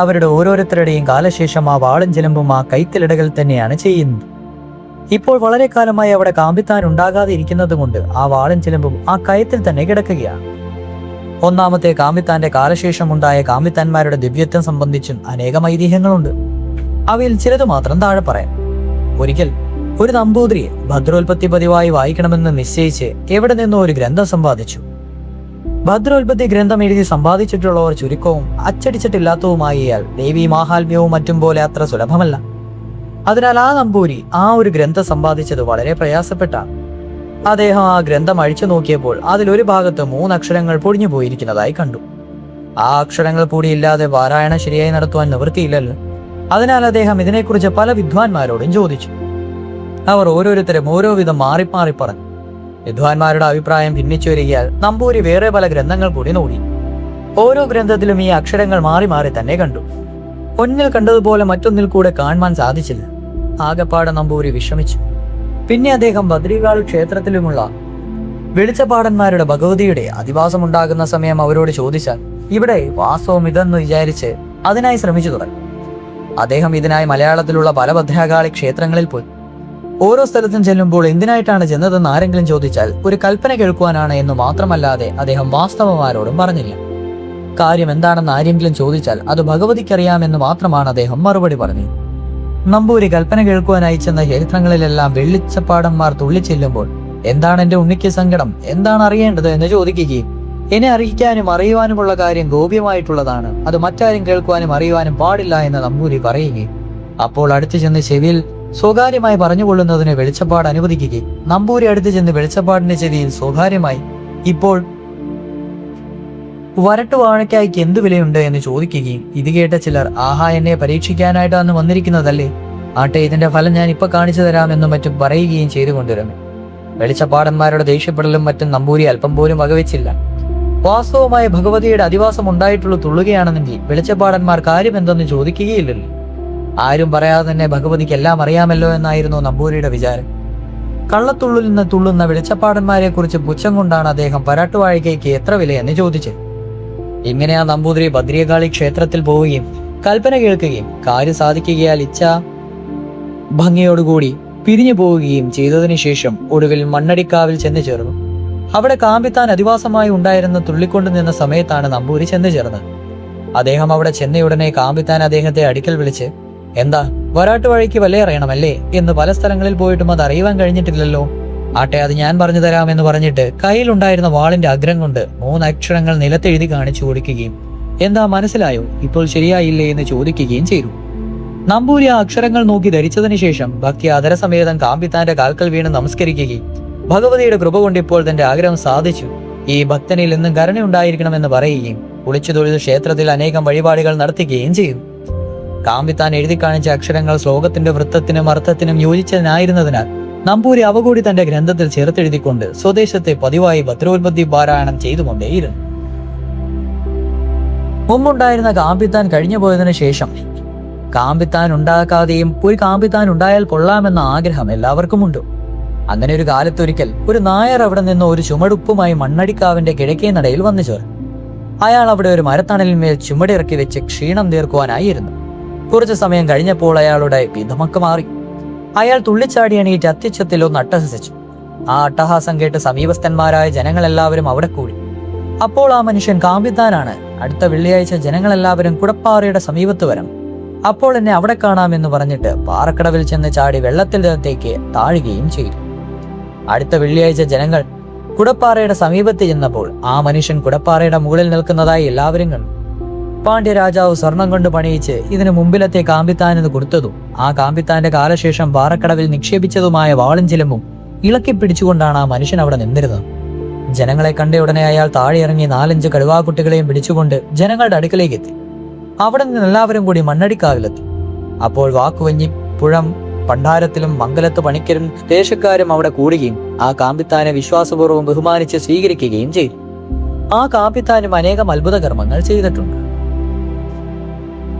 അവരുടെ ഓരോരുത്തരുടെയും കാലശേഷം ആ വാളും ചിലമ്പും ആ കൈത്തിലിടകൾ തന്നെയാണ് ചെയ്യുന്നത്. ഇപ്പോൾ വളരെ കാലമായി അവിടെ കാമ്പിത്താൻ ഉണ്ടാകാതെ ഇരിക്കുന്നത് കൊണ്ട് ആ വാളും ചിലമ്പും ആ കയത്തിൽ തന്നെ കിടക്കുകയാണ്. 1-ാമത്തെ കാമ്പിത്താന്റെ കാലശേഷം ഉണ്ടായ കാമ്പിത്താന്മാരുടെ ദിവ്യത്വം സംബന്ധിച്ചും അനേകം ഐതിഹ്യങ്ങളുണ്ട്. അവയിൽ ചിലത് മാത്രം താഴെ പറയാം. ഒരിക്കൽ ഒരു നമ്പൂതിരിയെ ഭദ്രോൽപ്പത്തി പതിവായി വായിക്കണമെന്ന് നിശ്ചയിച്ച് എവിടെ നിന്നോ ഒരു ഗ്രന്ഥം സമ്പാദിച്ചു. ഭദ്രോൽപ്പത്തി ഗ്രന്ഥം എഴുതി സമ്പാദിച്ചിട്ടുള്ളവർ ചുരുക്കവും അച്ചടിച്ചിട്ടില്ലാത്തതുമായാൽ ദേവീ മാഹാത്മ്യവും മറ്റും പോലെ അത്ര സുലഭമല്ല. അതിനാൽ ആ നമ്പൂരി ആ ഒരു ഗ്രന്ഥം സമ്പാദിച്ചത് വളരെ പ്രയാസപ്പെട്ടാണ്. അദ്ദേഹം ആ ഗ്രന്ഥം അഴിച്ചു നോക്കിയപ്പോൾ അതിലൊരു ഭാഗത്ത് 3 അക്ഷരങ്ങൾ പൊടിഞ്ഞു പോയിരിക്കുന്നതായി കണ്ടു. ആ അക്ഷരങ്ങൾ കൂടിയില്ലാതെ പാരായണം ശരിയായി നടത്തുവാൻ നിവൃത്തിയില്ലല്ലോ. അതിനാൽ അദ്ദേഹം ഇതിനെക്കുറിച്ച് പല വിദ്വാൻമാരോടും ചോദിച്ചു. അവർ ഓരോരുത്തരും ഓരോ വിധം മാറി മാറി പറഞ്ഞു. വിദ്വാൻമാരുടെ അഭിപ്രായം ഭിന്നിച്ചു വരികയാൽ നമ്പൂരി വേറെ പല ഗ്രന്ഥങ്ങൾ കൂടി നോക്കി. ഓരോ ഗ്രന്ഥത്തിലും ഈ അക്ഷരങ്ങൾ മാറി മാറി തന്നെ കണ്ടു. ഒന്നിൽ കണ്ടതുപോലെ മറ്റൊന്നിൽ കൂടെ കാണുവാൻ സാധിച്ചില്ല. ആകപ്പാടെ നമ്പൂരി വിഷമിച്ചു. പിന്നെ അദ്ദേഹം ബദ്രികാൾ ക്ഷേത്രത്തിലുമുള്ള വെളിച്ചപ്പാടന്മാരുടെ ഭഗവതിയുടെ അധിവാസമുണ്ടാകുന്ന സമയം അവരോട് ചോദിച്ചാൽ ഇവിടെ വാസ്തവം ഇതെന്ന് വിചാരിച്ച് അതിനായി ശ്രമിച്ചു തുടങ്ങി. അദ്ദേഹം ഇതിനായി മലയാളത്തിലുള്ള പല ഭദ്രകാളി ക്ഷേത്രങ്ങളിൽ പോയി. ഓരോ സ്ഥലത്തും ചെല്ലുമ്പോൾ എന്തിനായിട്ടാണ് ചെന്നതെന്ന് ആരെങ്കിലും ചോദിച്ചാൽ ഒരു കൽപ്പന കേൾക്കുവാനാണ് എന്ന് മാത്രമല്ലാതെ അദ്ദേഹം വാസ്തവമാരോടും പറഞ്ഞില്ല. കാര്യം എന്താണെന്ന് ആരെങ്കിലും ചോദിച്ചാൽ അത് ഭഗവതിക്കറിയാമെന്ന് മാത്രമാണ് അദ്ദേഹം മറുപടി പറഞ്ഞത്. നമ്പൂരി കൽപ്പന കേൾക്കുവാനായി ചെന്ന ക്ഷേത്രങ്ങളിലെല്ലാം വെള്ളിച്ചപ്പാടന്മാർ തുള്ളിച്ചെല്ലുമ്പോൾ എന്താണ് എന്റെ ഉണ്ണിക്ക് സങ്കടം, എന്താണ് അറിയേണ്ടത് എന്ന് ചോദിക്കുകയും എന്നെ അറിയിക്കാനും അറിയുവാനുമുള്ള കാര്യം ഗോപ്യമായിട്ടുള്ളതാണ്, അത് മറ്റാരും കേൾക്കുവാനും അറിയുവാനും പാടില്ല എന്ന് നമ്പൂരി പറയുകയും അപ്പോൾ അടുത്തു ചെന്ന് ചെവിയിൽ സ്വകാര്യമായി പറഞ്ഞുകൊള്ളുന്നതിന് വെളിച്ചപ്പാട് അനുവദിക്കുകയും നമ്പൂരി അടുത്ത് ചെന്ന് വെളിച്ചപ്പാടിന്റെ ചെവിയിൽ സ്വകാര്യമായി ഇപ്പോൾ വരട്ടുവാഴയ്ക്കായ്ക്ക് എന്തു വിലയുണ്ട് എന്ന് ചോദിക്കുകയും ഇത് കേട്ട ചിലർ ആഹാ എന്നെ പരീക്ഷിക്കാനായിട്ടാണ് വന്നിരിക്കുന്നതല്ലേ, ആട്ടെ ഇതിന്റെ ഫലം ഞാൻ ഇപ്പൊ കാണിച്ചു തരാമെന്നും മറ്റും പറയുകയും ചെയ്തുകൊണ്ടിരുന്നു. വെളിച്ചപ്പാടന്മാരുടെ ദേഷ്യപ്പെടലും മറ്റും നമ്പൂരി അല്പം പോലും വകവെച്ചില്ല. വാസ്തവമായ ഭഗവതിയുടെ അധിവാസം ഉണ്ടായിട്ടുള്ള തുള്ളുകയാണെന്നെങ്കിൽ വെളിച്ചപ്പാടന്മാർ കാര്യം എന്തെന്ന് ചോദിക്കുകയില്ലല്ലോ. ആരും പറയാതെ തന്നെ ഭഗവതിക്ക് എല്ലാം അറിയാമല്ലോ എന്നായിരുന്നു നമ്പൂരിയുടെ വിചാരം. കള്ളത്തുള്ളിൽ നിന്ന് തുള്ളുന്ന വെളിച്ചപ്പാടന്മാരെ കുറിച്ച് പുച്ഛം കൊണ്ടാണ് അദ്ദേഹം പരാട്ടുവാഴയ്ക്ക് എത്ര വിലയെന്ന് ചോദിച്ചത്. ഇങ്ങനെ ആ നമ്പൂതിരി ഭദ്രകാളി ക്ഷേത്രത്തിൽ പോവുകയും കൽപ്പന കേൾക്കുകയും കാര്യം സാധിക്കുകയാൽ ഇച്ഛാ ഭംഗിയോടുകൂടി പിരിഞ്ഞു പോവുകയും ചെയ്തതിനു ശേഷം ഒടുവിൽ മണ്ണടിക്കാവിൽ ചെന്നു ചേർന്നു. അവിടെ കാമ്പിത്താൻ അധിവാസമായി ഉണ്ടായിരുന്ന തുള്ളിക്കൊണ്ടു നിന്ന സമയത്താണ് നമ്പൂരി ചെന്നു ചേർന്നത്. അദ്ദേഹം അവിടെ ചെന്നയുടനെ കാമ്പിത്താൻ അദ്ദേഹത്തെ അടുക്കൽ വിളിച്ച് എന്താ വരാട്ടുവഴിക്ക് വല്ല അറിയണമല്ലേ എന്ന് പല സ്ഥലങ്ങളിൽ പോയിട്ടും അത് അറിയുവാൻ കഴിഞ്ഞിട്ടില്ലല്ലോ, ആട്ടെ, അത് ഞാൻ പറഞ്ഞു തരാമെന്ന് പറഞ്ഞിട്ട് കയ്യിലുണ്ടായിരുന്ന വാളിന്റെ അഗ്രം കൊണ്ട് 3 അക്ഷരങ്ങൾ നിലത്തെഴുതി കാണിച്ചു കൊടുക്കുകയും എന്താ മനസ്സിലായോ, ഇപ്പോൾ ശരിയായില്ലേ എന്ന് ചോദിക്കുകയും ചെയ്തു. നമ്പൂരി ആ അക്ഷരങ്ങൾ നോക്കി ധരിച്ചതിന് ശേഷം ഭക്തി ആദരസമേതം കാമ്പിത്താന്റെ കാൽക്കൽ വീണ് നമസ്കരിക്കുകയും ഭഗവതിയുടെ കൃപ കൊണ്ട് ഇപ്പോൾ തന്റെ ആഗ്രഹം സാധിച്ചു, ഈ ഭക്തനിൽ എന്നും കരുണയുണ്ടായിരിക്കണമെന്ന് പറയുകയും കുളിച്ചു തൊഴുത് ക്ഷേത്രത്തിൽ അനേകം വഴിപാടുകൾ നടത്തുകയും ചെയ്തു. കാമ്പിത്താൻ എഴുതി കാണിച്ച അക്ഷരങ്ങൾ ശ്ലോകത്തിന്റെ വൃത്തത്തിനും അർത്ഥത്തിനും യോജിച്ചതിനായിരുന്നതിനാൽ നമ്പൂരി അവ കൂടി തന്റെ ഗ്രന്ഥത്തിൽ ചേർത്തെഴുതിക്കൊണ്ട് സ്വദേശത്തെ പതിവായി ഭദ്രോത്പത്തി പാരായണം ചെയ്തുകൊണ്ടേയിരുന്നു. മുമ്പുണ്ടായിരുന്ന കാമ്പിത്താൻ കഴിഞ്ഞു പോയതിനു ശേഷം കാമ്പിത്താൻ ഉണ്ടാക്കാതെയും ഒരു കാമ്പിത്താൻ ഉണ്ടായാൽ കൊള്ളാമെന്ന ആഗ്രഹം എല്ലാവർക്കുമുണ്ട്. അങ്ങനെ ഒരു കാലത്തൊരിക്കൽ ഒരു നായർ അവിടെ നിന്ന് ഒരു ചുമടുപ്പുമായി മണ്ണടിക്കാവിന്റെ കിഴക്കേ നടയിൽ വന്നു ചേർന്നു. അയാൾ അവിടെ ഒരു മരത്തണലിന്മേൽ ചുമടിറക്കി വെച്ച് ക്ഷീണം തീർക്കുവാനായിരുന്നു. കുറച്ചു സമയം കഴിഞ്ഞപ്പോൾ അയാളുടെ വിധമൊക്കെ മാറി. അയാൾ തുള്ളിച്ചാടി എണീറ്റ് അത്യുച്ചത്തിൽ ഒന്ന് അട്ടഹസിച്ചു. ആ അട്ടഹാസം കേട്ട് സമീപസ്ഥന്മാരായ ജനങ്ങളെല്ലാവരും അവിടെ കൂടി. അപ്പോൾ ആ മനുഷ്യൻ കാമ്പിത്താനാണ്. അടുത്ത വെള്ളിയാഴ്ച ജനങ്ങളെല്ലാവരും കുടപ്പാറയുടെ സമീപത്ത് വരണം, അപ്പോൾ എന്നെ അവിടെ കാണാമെന്ന് പറഞ്ഞിട്ട് പാറക്കടവിൽ ചെന്ന് ചാടി വെള്ളത്തിനകത്തേക്ക് താഴുകയും ചെയ്തു. അടുത്ത വെള്ളിയാഴ്ച ജനങ്ങൾ കുടപ്പാറയുടെ സമീപത്ത് ചെന്നപ്പോൾ ആ മനുഷ്യൻ കുടപ്പാറയുടെ മുകളിൽ നിൽക്കുന്നതായി എല്ലാവരും കണ്ടു. പാണ്ഡ്യരാജാവ് സ്വർണം കൊണ്ട് പണിയിച്ച് ഇതിനു മുമ്പിലത്തെ കാമ്പിത്താനെന്ന് കൊടുത്തതും ആ കാമ്പിത്താന്റെ കാലശേഷം പാറക്കടവിൽ നിക്ഷേപിച്ചതുമായ വാളും ചിലമ്പും ഇളക്കി പിടിച്ചുകൊണ്ടാണ് ആ മനുഷ്യൻ അവിടെ നിന്നിരുന്നത്. ജനങ്ങളെ കണ്ട ഉടനെ അയാൾ താഴെ ഇറങ്ങി 4-5 കടുവാക്കുട്ടികളെയും പിടിച്ചുകൊണ്ട് ജനങ്ങളുടെ അടുക്കലേക്ക് എത്തി. അവിടെ നിന്ന് എല്ലാവരും കൂടി മണ്ണടിക്കാവിലെത്തി. അപ്പോൾ വാക്കുവഞ്ഞി പുഴം പണ്ടാരത്തിലും മംഗലത്ത് പണിക്കരും ദേശക്കാരും അവിടെ കൂടുകയും ആ കാമ്പിത്താനെ വിശ്വാസപൂർവ്വം ബഹുമാനിച്ച് സ്വീകരിക്കുകയും ചെയ്തു. ആ കാമ്പിത്താനും അനേകം അത്ഭുത കർമ്മങ്ങൾ ചെയ്തിട്ടുണ്ട്.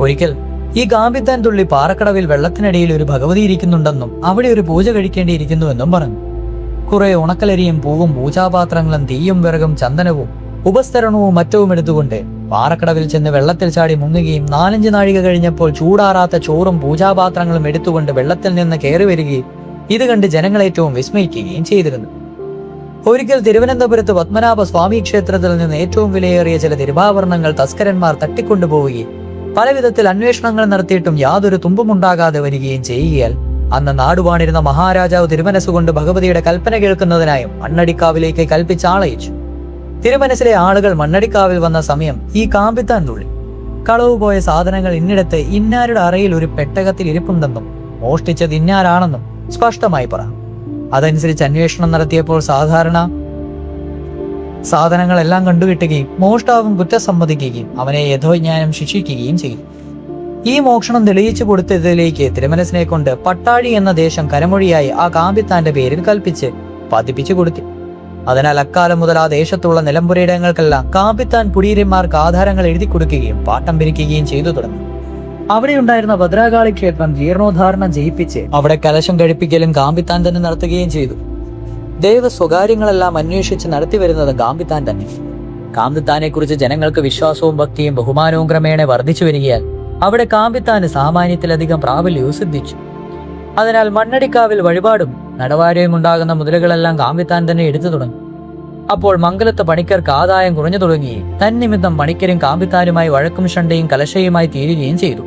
ഒരിക്കൽ ഈ കാമ്പിത്താൻ തുള്ളി പാറക്കടവിൽ വെള്ളത്തിനടിയിൽ ഒരു ഭഗവതി ഇരിക്കുന്നുണ്ടെന്നും അവിടെ ഒരു പൂജ കഴിക്കേണ്ടിയിരിക്കുന്നുവെന്നും പറഞ്ഞു. കുറെ ഉണക്കലരിയും പൂവും പൂജാപാത്രങ്ങളും തീയും വിറകും ചന്ദനവും ഉപസ്തരണവും മറ്റവും എടുത്തുകൊണ്ട് പാറക്കടവിൽ ചെന്ന് വെള്ളത്തിൽ ചാടി മുങ്ങുകയും 4-5 നാഴിക കഴിഞ്ഞപ്പോൾ ചൂടാറാത്ത ചോറും പൂജാപാത്രങ്ങളും എടുത്തുകൊണ്ട് വെള്ളത്തിൽ നിന്ന് കയറി വരികയും ഇത് കണ്ട് ജനങ്ങളേറ്റവും വിസ്മയിക്കുകയും ചെയ്തിരുന്നു. ഒരിക്കൽ തിരുവനന്തപുരത്ത് പത്മനാഭ സ്വാമി ക്ഷേത്രത്തിൽ നിന്ന് ഏറ്റവും വിലയേറിയ ചില തിരുവാഭരണങ്ങൾ തസ്കരന്മാർ തട്ടിക്കൊണ്ടുപോവുകയും പല വിധത്തിൽ അന്വേഷണങ്ങൾ നടത്തിയിട്ടും യാതൊരു തുമ്പുമുണ്ടാകാതെ വരികയും ചെയ്യുകയാൽ അന്ന് നാടുവാണിരുന്ന മഹാരാജാവ് തിരുമനസ്സുകൊണ്ട് ഭഗവതിയുടെ കൽപ്പന കേൾക്കുന്നതിനായും മണ്ണടിക്കാവിലേക്ക് കൽപ്പിച്ച് ആളയിച്ചു. തിരുമനസിലെ ആളുകൾ മണ്ണടിക്കാവിൽ വന്ന സമയം ഈ കാമ്പിത്താൻ തുള്ളി കളവ് പോയ സാധനങ്ങൾ ഇന്നിടത്ത് ഇന്നാരുടെ അറയിൽ ഒരു പെട്ടകത്തിൽ ഇരിപ്പുണ്ടെന്നും മോഷ്ടിച്ചത് ഇന്നാരാണെന്നും സ്പഷ്ടമായി പറഞ്ഞു. അതനുസരിച്ച് അന്വേഷണം നടത്തിയപ്പോൾ സാധനങ്ങളെല്ലാം കണ്ടുകിട്ടുകയും മോഷ്ടാവും കുറ്റം സമ്മതിക്കുകയും അവനെ യഥോജ്ഞാനം ശിക്ഷിക്കുകയും ചെയ്തു. ഈ മോഷണം തെളിയിച്ചു കൊടുത്തതിലേക്ക് തിരുമനസിനെ കൊണ്ട് പട്ടാഴി എന്ന ദേശം കരമൊഴിയായി ആ കാമ്പിത്താന്റെ പേരിൽ കൽപ്പിച്ച് പതിപ്പിച്ചു കൊടുത്തു. അതിനാൽ അക്കാലം മുതൽ ആ ദേശത്തുള്ള നിലമ്പുരയിടങ്ങൾക്കെല്ലാം കാമ്പിത്താൻ കുടീരന്മാർക്ക് ആധാരങ്ങൾ എഴുതി കൊടുക്കുകയും പാട്ടം പിരിക്കുകയും ചെയ്തു തുടങ്ങി. അവിടെയുണ്ടായിരുന്ന ഭദ്രകാളി ക്ഷേത്രം ജീർണോദ്ധാരണം ചെയ്യിപ്പിച്ച് അവിടെ കലശം കഴിപ്പിക്കലും കാമ്പിത്താൻ തന്നെ നടത്തുകയും ചെയ്തു. ദൈവ സ്വകാര്യങ്ങളെല്ലാം അന്വേഷിച്ച് നടത്തി വരുന്നത് കാമ്പിത്താൻ തന്നെ. കാമ്പിത്താനെ കുറിച്ച് ജനങ്ങൾക്ക് വിശ്വാസവും ഭക്തിയും ബഹുമാനവും ക്രമേണ വർദ്ധിച്ചു വരികയാൽ അവിടെ കാമ്പിത്താന് സാമാന്യത്തിലധികം പ്രാബല്യവും സിദ്ധിച്ചു. അതിനാൽ മണ്ണടിക്കാവിൽ വഴിപാടും നടവാരയും ഉണ്ടാകുന്ന മുതലുകളെല്ലാം കാമ്പിത്താൻ തന്നെ എടുത്തു തുടങ്ങി. അപ്പോൾ മംഗലത്ത് പണിക്കർക്ക് ആദായം കുറഞ്ഞു തുടങ്ങുകയും തന്നിമിത്തം പണിക്കരും കാമ്പിത്താനുമായി വഴക്കും ഷണ്ടയും കലശയുമായി തീരുകയും ചെയ്തു.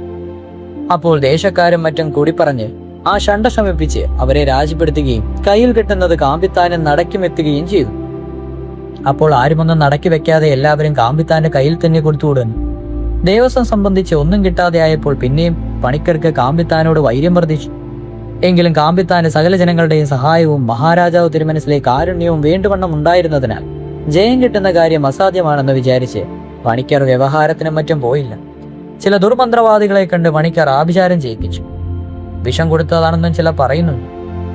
അപ്പോൾ ദേശക്കാരും മറ്റും കൂടി പറഞ്ഞ് ആ ഷണ്ട ശമിപ്പിച്ച് അവരെ രാജിപ്പെടുത്തുകയും കയ്യിൽ കിട്ടുന്നത് കാമ്പിത്താനും നടക്കുമെത്തുകയും ചെയ്തു. അപ്പോൾ ആരുമൊന്നും നടക്കി വെക്കാതെ എല്ലാവരും കാമ്പിത്താന്റെ കയ്യിൽ തന്നെ കൊടുത്തുവിടുന്നു. ദേവസ്വം സംബന്ധിച്ച് ഒന്നും കിട്ടാതെ ആയപ്പോൾ പിന്നെയും പണിക്കർക്ക് കാമ്പിത്താനോട് വൈര്യം വർദ്ധിച്ചു. എങ്കിലും കാമ്പിത്താന് സകല ജനങ്ങളുടെയും സഹായവും മഹാരാജാവ് തിരുമനസിലെ കാരുണ്യവും വേണ്ടുവണ്ണം ഉണ്ടായിരുന്നതിനാൽ ജയം കിട്ടുന്ന കാര്യം അസാധ്യമാണെന്ന് വിചാരിച്ച് പണിക്കർ വ്യവഹാരത്തിനും മറ്റും പോയില്ല. ചില ദുർമന്ത്രവാദികളെ കണ്ട് പണിക്കർ ആഭിചാരം ചെയ്യിപ്പിച്ചു. വിഷം കൊടുത്തതാണെന്നും ചിലർ പറയുന്നുണ്ട്.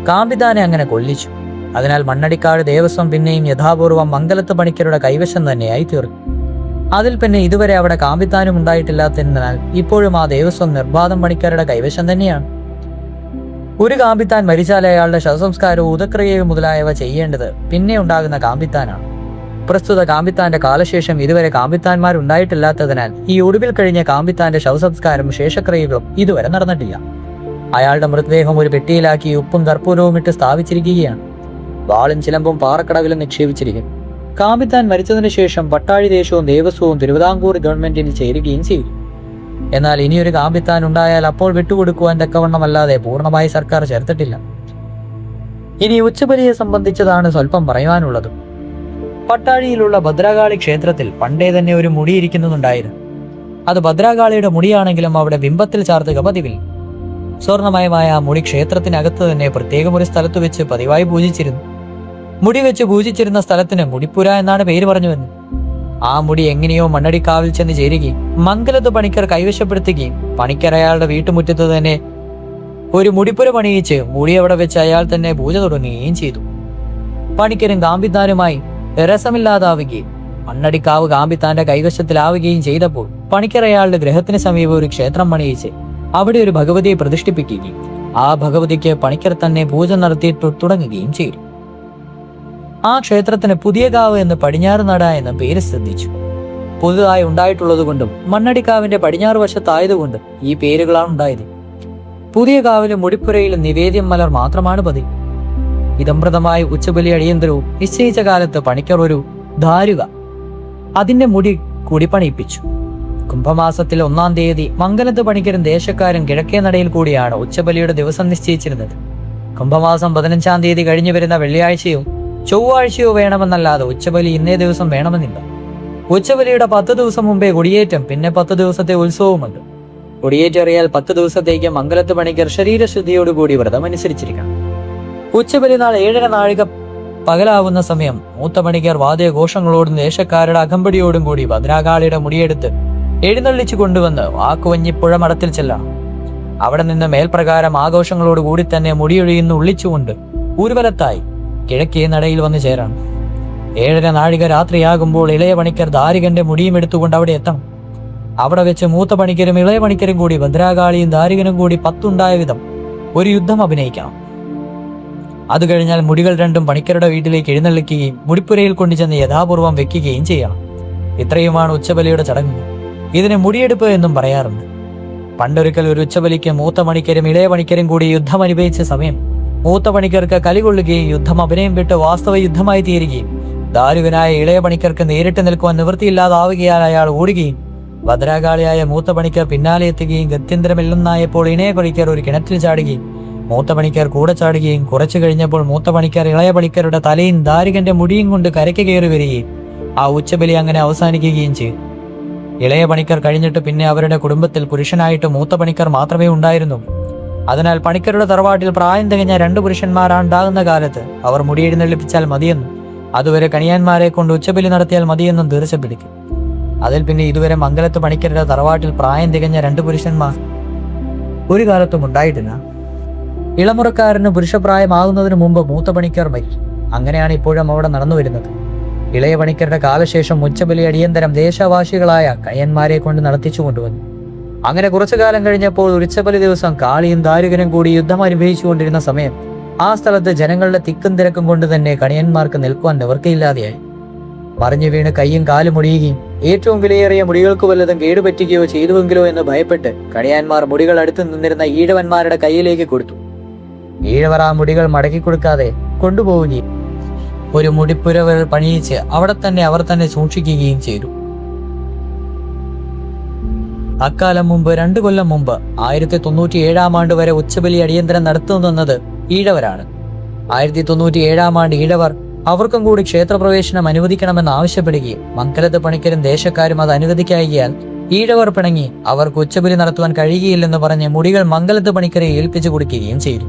കാമ്പിത്താനെ അങ്ങനെ കൊല്ലിച്ചു. അതിനാൽ മണ്ണടിക്കാട് ദേവസ്വം പിന്നെയും യഥാപൂർവം മംഗലത്ത് പണിക്കരുടെ കൈവശം തന്നെയായി തീർന്നു. അതിൽ പിന്നെ ഇതുവരെ അവിടെ കാമ്പിത്താനും ഉണ്ടായിട്ടില്ലാത്തതിനാൽ ഇപ്പോഴും ആ ദേവസ്വം നിർബാധം പണിക്കരുടെ കൈവശം തന്നെയാണ്. ഒരു കാമ്പിത്താൻ മരിച്ചാൽ അയാളുടെ ശവസംസ്കാരവും ഉദക്രിയയും മുതലായവ ചെയ്യേണ്ടത് പിന്നെ ഉണ്ടാകുന്ന കാമ്പിത്താനാണ്. പ്രസ്തുത കാമ്പിത്താന്റെ കാലശേഷം ഇതുവരെ കാമ്പിത്താന്മാരുണ്ടായിട്ടില്ലാത്തതിനാൽ ഈ ഒടുവിൽ കഴിഞ്ഞ കാമ്പിത്താന്റെ ശവസംസ്കാരം ശേഷക്രിയകളും ഇതുവരെ നടന്നിട്ടില്ല. അയാളുടെ മൃതദേഹം ഒരു പെട്ടിയിലാക്കി ഉപ്പും കർപ്പൂരവും ഇട്ട് സ്ഥാപിച്ചിരിക്കുകയാണ്. വാളും ചിലമ്പും പാറക്കടവിലും നിക്ഷേപിച്ചിരിക്കുന്നു. കാമ്പിത്താൻ മരിച്ചതിനു ശേഷം പട്ടാഴി ദേശവും ദേവസ്വവും തിരുവിതാംകൂർ ഗവൺമെന്റിന് ചേരുകയും ചെയ്തു. എന്നാൽ ഇനിയൊരു കാമ്പിത്താൻ ഉണ്ടായാൽ അപ്പോൾ വിട്ടുകൊടുക്കുവാൻ തക്കവണ്ണമല്ലാതെ പൂർണ്ണമായി സർക്കാർ ചേർത്തിട്ടില്ല. ഇനി ഉച്ചബലിയെ സംബന്ധിച്ചതാണ് സ്വല്പം പറയുവാനുള്ളത്. പട്ടാഴിയിലുള്ള ഭദ്രകാളി ക്ഷേത്രത്തിൽ പണ്ടേ തന്നെ ഒരു മുടി ഇരിക്കുന്നുണ്ടായിരുന്നു. അത് ഭദ്രകാളിയുടെ മുടിയാണെങ്കിലും അവിടെ ബിംബത്തിൽ ചാർത്തുക പതിവില്ല. സ്വർണമയമായ ആ മുടി ക്ഷേത്രത്തിനകത്ത് തന്നെ പ്രത്യേകം ഒരു സ്ഥലത്ത് വെച്ച് പതിവായി പൂജിച്ചിരുന്നു. മുടി വെച്ച് പൂജിച്ചിരുന്ന സ്ഥലത്തിന് മുടിപ്പുര എന്നാണ് പേര് പറഞ്ഞു വന്നത്. ആ മുടി എങ്ങനെയോ മണ്ണടിക്കാവിൽ ചെന്ന് ചേരുകയും മംഗലത്ത് പണിക്കർ കൈവശപ്പെടുത്തുകയും പണിക്കർ അയാളുടെ വീട്ടുമുറ്റത്ത് തന്നെ ഒരു മുടിപ്പുര പണിയിച്ച് മുടി അവിടെ വെച്ച് അയാൾ തന്നെ പൂജ തുടങ്ങുകയും ചെയ്തു. പണിക്കരും കാമ്പിത്താനുമായി രസമില്ലാതാവുകയും മണ്ണടിക്കാവ് കാമ്പിത്താന്റെ കൈവശത്തിലാവുകയും ചെയ്തപ്പോൾ പണിക്കർ അയാളുടെ ഗ്രഹത്തിന് സമീപം ഒരു ക്ഷേത്രം പണിയിച്ച് അവിടെ ഒരു ഭഗവതിയെ പ്രതിഷ്ഠിപ്പിക്കുകയും ആ ഭഗവതിക്ക് പണിക്കർ തന്നെ പൂജ നടത്തിയിട്ട് തുടങ്ങുകയും ചെയ്തു. ആ ക്ഷേത്രത്തിന് പുതിയ കാവ് എന്ന് പടിഞ്ഞാറ് നട എന്ന പേര് ശ്രദ്ധിച്ചു. പുതുതായി ഉണ്ടായിട്ടുള്ളത് കൊണ്ടും മണ്ണടിക്കാവിന്റെ പടിഞ്ഞാറ് വശത്തായതുകൊണ്ടും ഈ പേരുകളാണ് ഉണ്ടായത്. പുതിയ കാവിലും മുടിപ്പുരയിലും നിവേദ്യം മലർ മാത്രമാണ് പതിവ്. ഇതംപ്രദമായി ഉച്ചബലി അടിയന്തരവും നിശ്ചയിച്ച കാലത്ത് പണിക്കർ ഒരു ധാരുക അതിന്റെ മുടി കുടിപ്പണിയിപ്പിച്ചു. കുംഭമാസത്തിൽ 1-ാം തീയതി മംഗലത്ത് പണിക്കരും ദേശക്കാരും കിഴക്കേ നടയിൽ കൂടിയാണ് ഉച്ചബലിയുടെ ദിവസം നിശ്ചയിച്ചിരുന്നത്. കുംഭമാസം 15-ാം തീയതി കഴിഞ്ഞു വരുന്ന വെള്ളിയാഴ്ചയോ ചൊവ്വാഴ്ചയോ വേണമെന്നല്ലാതെ ഉച്ചബലി ഇന്നേ ദിവസം വേണമെന്നില്ല. ഉച്ചബലിയുടെ 10 ദിവസം മുമ്പേ കൊടിയേറ്റം, പിന്നെ 10 ദിവസത്തെ ഉത്സവമുണ്ട്. കൊടിയേറ്ററിയാൽ 10 ദിവസത്തേക്ക് മംഗലത്ത് പണിക്കർ ശരീരശുദ്ധിയോടുകൂടി വ്രതം അനുസരിച്ചിരിക്കണം. ഉച്ചബലി നാൾ 7:30 നാഴിക പകലാവുന്ന സമയം മൂത്ത പണിക്കർ വാദ്യഘോഷങ്ങളോടും ദേശക്കാരുടെ അകമ്പടിയോടും കൂടി ഭദ്രകാളിയുടെ മുടിയെടുത്ത് എഴുന്നള്ളിച്ചു കൊണ്ടുവന്ന് വാക്കുവഞ്ഞിപ്പുഴ മഠത്തിൽ ചെല്ലണം. അവിടെ നിന്ന് മേൽപ്രകാരം ആഘോഷങ്ങളോട് കൂടി തന്നെ മുടിയൊഴിയുന്നു ഉള്ളിച്ചുകൊണ്ട് ഊർവലത്തായി കിഴക്കേ നടയിൽ വന്ന് ചേരണം. 7:30 നാഴിക രാത്രിയാകുമ്പോൾ ഇളയ പണിക്കർ ദാരികന്റെ മുടിയും എടുത്തുകൊണ്ട് അവിടെ എത്തണം. അവിടെ വെച്ച് മൂത്ത പണിക്കരും ഇളയ പണിക്കരും കൂടി ഭദ്രകാളിയും ദാരികനും കൂടി 10 ഉണ്ടായ വിധം ഒരു യുദ്ധം അഭിനയിക്കണം. അത് കഴിഞ്ഞാൽ മുടികൾ രണ്ടും പണിക്കരുടെ വീട്ടിലേക്ക് എഴുന്നള്ളിക്കുകയും മുടിപ്പുരയിൽ കൊണ്ടുചെന്ന് യഥാപൂർവം വെക്കുകയും ചെയ്യണം. ഇത്രയുമാണ് ഉച്ചബലിയുടെ ചടങ്ങ്. ഇതിന് മുടിയെടുപ്പ് എന്നും പറയാറുണ്ട്. പണ്ടൊരിക്കൽ ഒരു ഉച്ചബലിക്ക് മൂത്ത പണിക്കരും ഇളയ പണിക്കരും കൂടി യുദ്ധം അനുഭവിച്ച സമയം മൂത്ത പണിക്കർക്ക് കലികൊള്ളുകയും യുദ്ധം അഭിനയം വിട്ട് വാസ്തവ യുദ്ധമായി തീരുകയും ദാരുകനായ ഇളയ പണിക്കർക്ക് നേരിട്ട് നിൽക്കുവാൻ നിവൃത്തിയില്ലാതാവുകയാൽ അയാൾ ഓടുകയും ഭദ്രകാളിയായ മൂത്ത പണിക്കർ പിന്നാലെ എത്തുകയും ഗത്യന്തരമില്ലെന്നായപ്പോൾ ഇണയ പണിക്കർ ഒരു കിണറ്റിൽ ചാടുകയും മൂത്ത പണിക്കർ കൂടെ ചാടുകയും കുറച്ചു കഴിഞ്ഞപ്പോൾ മൂത്ത പണിക്കർ ഇളയ പണിക്കരുടെ തലയും ദാരികന്റെ മുടിയും കൊണ്ട് കരയ്ക്ക് കയറി വരികയും ആ ഉച്ചബലി അങ്ങനെ അവസാനിക്കുകയും ചെയ്തു. ഇളയ പണിക്കർ കഴിഞ്ഞിട്ട് പിന്നെ അവരുടെ കുടുംബത്തിൽ പുരുഷനായിട്ട് മൂത്ത പണിക്കർ മാത്രമേ ഉണ്ടായിരുന്നു. അതിനാൽ പണിക്കരുടെ തറവാട്ടിൽ പ്രായം തികഞ്ഞ 2 പുരുഷന്മാരുണ്ടാകുന്ന കാലത്ത് അവർ മുടിയെഴുന്നള്ളിപ്പിച്ചാൽ മതിയെന്നും അതുവരെ കണിയാന്മാരെ കൊണ്ട് ഉച്ചബലി നടത്തിയാൽ മതിയെന്നും തീർച്ചപ്പെടുത്തി. അതിൽ പിന്നെ ഇതുവരെ മംഗലത്ത് പണിക്കരുടെ തറവാട്ടിൽ പ്രായം തികഞ്ഞ 2 പുരുഷന്മാർ ഒരു കാലത്തും ഉണ്ടായിട്ടില്ല. ഇളമുറക്കാരന് പുരുഷപ്രായമാകുന്നതിന് മുമ്പ് മൂത്ത പണിക്കർ മരിക്കും. അങ്ങനെയാണ് ഇപ്പോഴും അവിടെ നടന്നു വരുന്നത്. ഇളയ പണിക്കരുടെ കാലശേഷം ഉച്ചബലി അടിയന്തരം ദേശവാസികളായ കയ്യന്മാരെ കൊണ്ട് നടത്തിച്ചു കൊണ്ടുവന്നു. അങ്ങനെ കുറച്ചു കാലം കഴിഞ്ഞപ്പോൾ ഉച്ചബലി ദിവസം കാളിയും ദാരുകനും കൂടി യുദ്ധം അനുഭവിച്ചു കൊണ്ടിരുന്ന സമയം ആ സ്ഥലത്ത് ജനങ്ങളുടെ തിക്കും തിരക്കും കൊണ്ട് തന്നെ കണിയന്മാർക്ക് നിൽക്കുവാൻ നിവർക്കയില്ലാതെയായി. മറിഞ്ഞു വീണ് കൈയും കാലും മുടിയുകയും ഏറ്റവും വിലയേറിയ മുടികൾക്ക് വല്ലതും കേടുപറ്റുകയോ ചെയ്തുവെങ്കിലോ എന്ന് ഭയപ്പെട്ട് കണിയാന്മാർ മുടികൾ അടുത്ത് നിന്നിരുന്ന ഈഴവന്മാരുടെ കയ്യിലേക്ക് കൊടുത്തു. ഈഴവർ ആ മുടികൾ മടക്കി കൊടുക്കാതെ കൊണ്ടുപോവുകയും ഒരു മുടിപ്പുര പണിയിച്ച് അവിടെ തന്നെ അവർ തന്നെ സൂക്ഷിക്കുകയും ചെയ്തു. അക്കാലം മുമ്പ് 2 കൊല്ലം മുമ്പ് 1097-ാം ആണ്ട് വരെ ഉച്ചബലി അടിയന്തരം നടത്തുന്നത് ഈഴവരാണ്. 1097-ാം ആണ്ട് ഈഴവർ അവർക്കും കൂടി ക്ഷേത്രപ്രവേശനം അനുവദിക്കണമെന്ന് ആവശ്യപ്പെടുകയും മംഗലത്ത് പണിക്കരും ദേശക്കാരും അത് അനുവദിക്കായികയാൽ ഈഴവർ പിണങ്ങി അവർക്ക് ഉച്ചബലി നടത്തുവാൻ കഴിയുകയില്ലെന്ന് പറഞ്ഞ് മുടികൾ മംഗലത്ത് പണിക്കരെ ഏൽപ്പിച്ചു കൊടുക്കുകയും ചെയ്തു.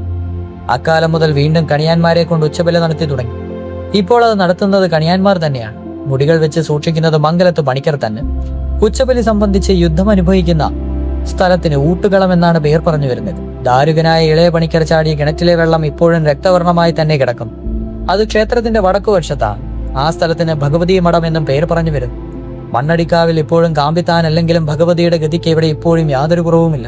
അക്കാലം മുതൽ വീണ്ടും കണിയാന്മാരെ കൊണ്ട് ഉച്ചബലി നടത്തി തുടങ്ങി. ഇപ്പോൾ അത് നടത്തുന്നത് കണിയാന്മാർ തന്നെയാണ്. മുടികൾ വെച്ച് സൂക്ഷിക്കുന്നത് മംഗലത്ത് പണിക്കർ തന്നെ. ഉച്ചബലി സംബന്ധിച്ച് യുദ്ധം അനുഭവിക്കുന്ന സ്ഥലത്തിന് ഊട്ടുകളം എന്നാണ് പേർ പറഞ്ഞു വരുന്നത്. ദാരുകനായ ഇളയ പണിക്കർ ചാടിയ കിണറ്റിലെ വെള്ളം ഇപ്പോഴും രക്തവർണമായി തന്നെ കിടക്കും. അത് ക്ഷേത്രത്തിന്റെ വടക്കുവശത്താണ്. ആ സ്ഥലത്തിന് ഭഗവതി മഠം എന്നും പേർ പറഞ്ഞു വരുന്നു. മണ്ണടിക്കാവിൽ ഇപ്പോഴും കാമ്പിത്താൻ അല്ലെങ്കിലും ഭഗവതിയുടെ ഗതിക്ക് ഇവിടെ ഇപ്പോഴും യാതൊരു കുറവുമില്ല.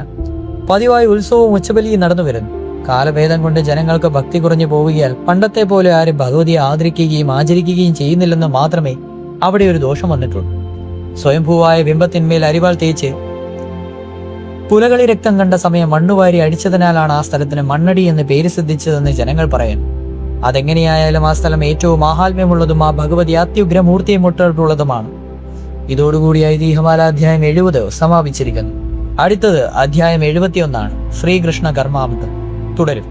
പതിവായി ഉത്സവവും ഉച്ചബലിയും നടന്നു വരുന്നു. കാലഭേദം കൊണ്ട് ജനങ്ങൾക്ക് ഭക്തി കുറഞ്ഞു പോവുകയാൽ പണ്ടത്തെ പോലെ ആരും ഭഗവതിയെ ആദരിക്കുകയും ആചരിക്കുകയും ചെയ്യുന്നില്ലെന്ന് മാത്രമേ അവിടെ ഒരു ദോഷം വന്നിട്ടുള്ളൂ. സ്വയംഭൂവായ ബിംബത്തിന്മേൽ അരിവാൾ തേച്ച് പുലകളി രക്തം കണ്ട സമയം മണ്ണുവാരി അടിച്ചതിനാലാണ് ആ സ്ഥലത്തിന് മണ്ണടി എന്ന് പേര് സിദ്ധിച്ചതെന്ന് ജനങ്ങൾ പറയുന്നു. അതെങ്ങനെയായാലും ആ സ്ഥലം ഏറ്റവും മാഹാത്മ്യമുള്ളതും ആ ഭഗവതി അത്യുഗ്രമൂർത്തിയെ മുട്ടിട്ടുള്ളതുമാണ്. ഇതോടുകൂടി ഐതിഹ്യമാല അധ്യായം 70 സമാപിച്ചിരിക്കുന്നു. അടുത്തത് അധ്യായം 71 ശ്രീകൃഷ്ണ കർമാമൃതം തുടരും.